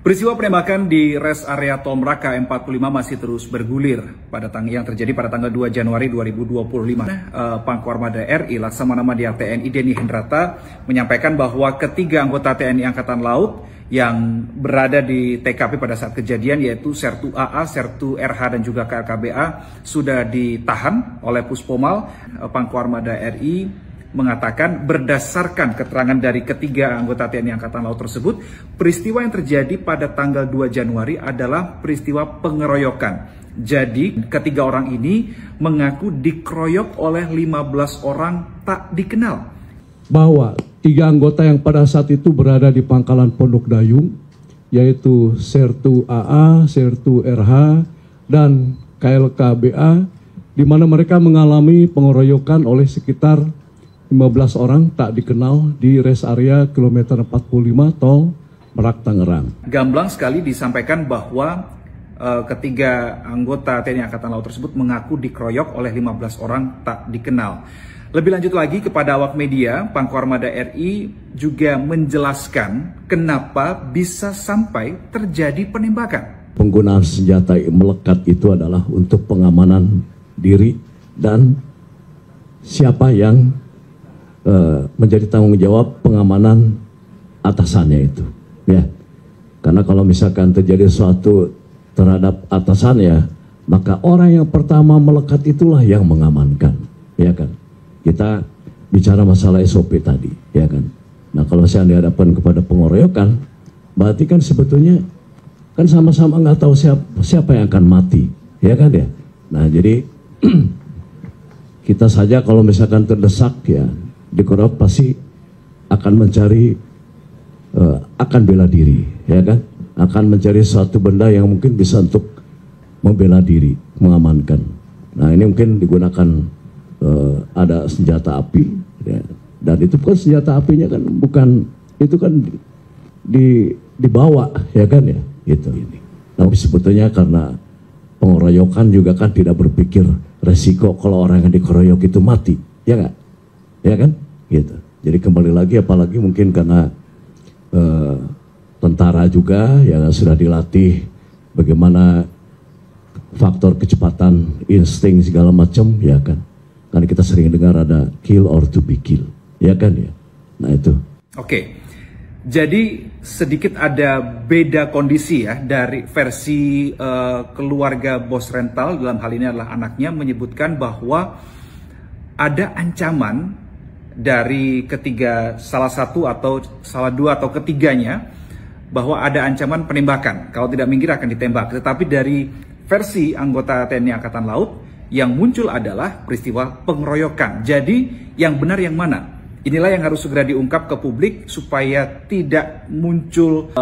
Peristiwa penembakan di rest area Tol Merak KM45 masih terus bergulir yang terjadi pada tanggal 2 Januari 2025. Pangkuarmada RI Laksamana Madya TNI Denny Hendrata menyampaikan bahwa ketiga anggota TNI Angkatan Laut yang berada di TKP pada saat kejadian, yaitu Sertu AA, Sertu RH dan juga KLKBA sudah ditahan oleh Puspomal. Pangkuarmada RI mengatakan berdasarkan keterangan dari ketiga anggota TNI Angkatan Laut tersebut, peristiwa yang terjadi pada tanggal 2 Januari adalah peristiwa pengeroyokan. Jadi ketiga orang ini mengaku dikeroyok oleh 15 orang tak dikenal. Bahwa tiga anggota yang pada saat itu berada di Pangkalan Pondok Dayung, yaitu Sertu AA, Sertu RH, dan KLKBA, di mana mereka mengalami pengeroyokan oleh sekitar 15 orang tak dikenal di rest area kilometer 45 Tol Merak Tangerang. Gamblang sekali disampaikan bahwa ketiga anggota TNI Angkatan Laut tersebut mengaku dikeroyok oleh 15 orang tak dikenal. Lebih lanjut lagi kepada awak media, Pangkuarmada RI juga menjelaskan kenapa bisa sampai terjadi penembakan. Penggunaan senjata melekat itu adalah untuk pengamanan diri dan siapa yang menjadi tanggung jawab pengamanan atasannya itu, ya. Karena kalau misalkan terjadi sesuatu terhadap atasannya, maka orang yang pertama melekat itulah yang mengamankan, ya kan. Kita bicara masalah SOP tadi, ya kan. Nah, kalau saya dihadapkan kepada pengeroyokan, berarti kan sebetulnya kan sama-sama nggak tahu siapa yang akan mati, ya kan ya. Nah, jadi kita saja kalau misalkan terdesak, ya, dikeroyok pasti akan mencari, akan bela diri, ya kan, akan mencari suatu benda yang mungkin bisa untuk membela diri, mengamankan. Nah, ini mungkin digunakan ada senjata api, ya. Dan itu kan senjata apinya kan bukan, itu kan dibawa, ya kan ya, gitu. Tapi sebetulnya karena pengeroyokan juga kan tidak berpikir resiko kalau orang yang dikeroyok itu mati, ya nggak, ya kan? Gitu. Jadi kembali lagi, apalagi mungkin karena tentara juga yang sudah dilatih bagaimana faktor kecepatan, insting segala macam, ya kan. Karena kita sering dengar ada kill or to be kill, ya kan ya. Nah itu. Oke. Jadi sedikit ada beda kondisi ya dari versi keluarga bos rental, dalam hal ini adalah anaknya, menyebutkan bahwa ada ancaman dari ketiga, salah satu atau salah dua atau ketiganya, bahwa ada ancaman penembakan, kalau tidak minggir akan ditembak. Tetapi dari versi anggota TNI Angkatan Laut yang muncul adalah peristiwa pengeroyokan. Jadi yang benar yang mana? Inilah yang harus segera diungkap ke publik supaya tidak muncul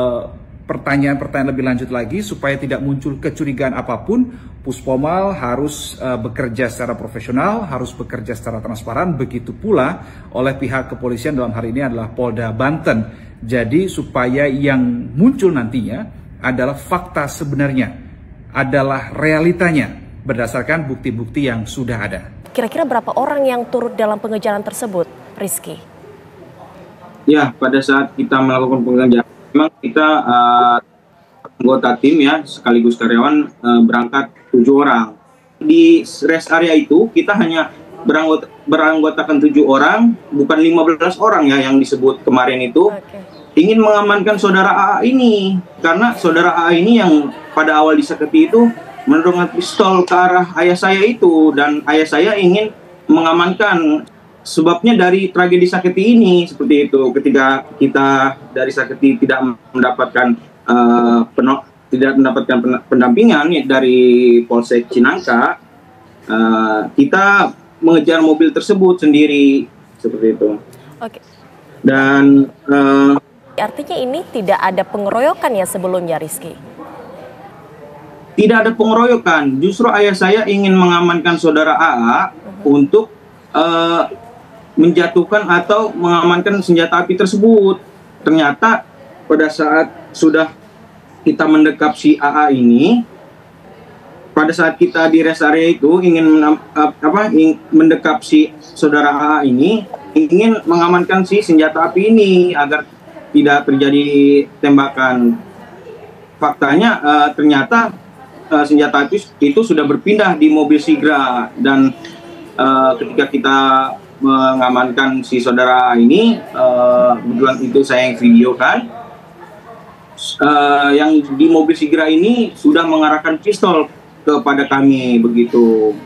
pertanyaan-pertanyaan lebih lanjut lagi, supaya tidak muncul kecurigaan apapun. Puspomal harus bekerja secara profesional, harus bekerja secara transparan, begitu pula oleh pihak kepolisian, dalam hal ini adalah Polda Banten. Jadi supaya yang muncul nantinya adalah fakta sebenarnya, adalah realitanya berdasarkan bukti-bukti yang sudah ada. Kira-kira berapa orang yang turut dalam pengejaran tersebut, Rizky? Ya, pada saat kita melakukan pengejaran, memang kita anggota tim, ya, sekaligus karyawan, berangkat 7 orang. Di rest area itu kita hanya beranggotakan 7 orang, bukan 15 orang ya yang disebut kemarin itu. Ingin mengamankan saudara AA ini, karena saudara AA ini yang pada awal disakiti itu mendorong pistol ke arah ayah saya itu, dan ayah saya ingin mengamankan. Sebabnya dari tragedi Saketi ini seperti itu, ketika kita dari Saketi tidak mendapatkan pendampingan dari Polsek Cinangka, kita mengejar mobil tersebut sendiri seperti itu. Oke. Dan artinya ini tidak ada pengeroyokan ya sebelumnya, Rizky? Tidak ada pengeroyokan, justru ayah saya ingin mengamankan saudara AA untuk menjatuhkan atau mengamankan senjata api tersebut. Ternyata pada saat sudah kita mendekap si AA ini, pada saat kita di rest area itu ingin mendekap si saudara AA ini, ingin mengamankan si senjata api ini agar tidak terjadi tembakan. faktanya ternyata senjata itu sudah berpindah di mobil Sigra, dan ketika kita mengamankan si saudara ini, kebetulan itu saya yang videokan, yang di mobil Sigra ini sudah mengarahkan pistol kepada kami begitu.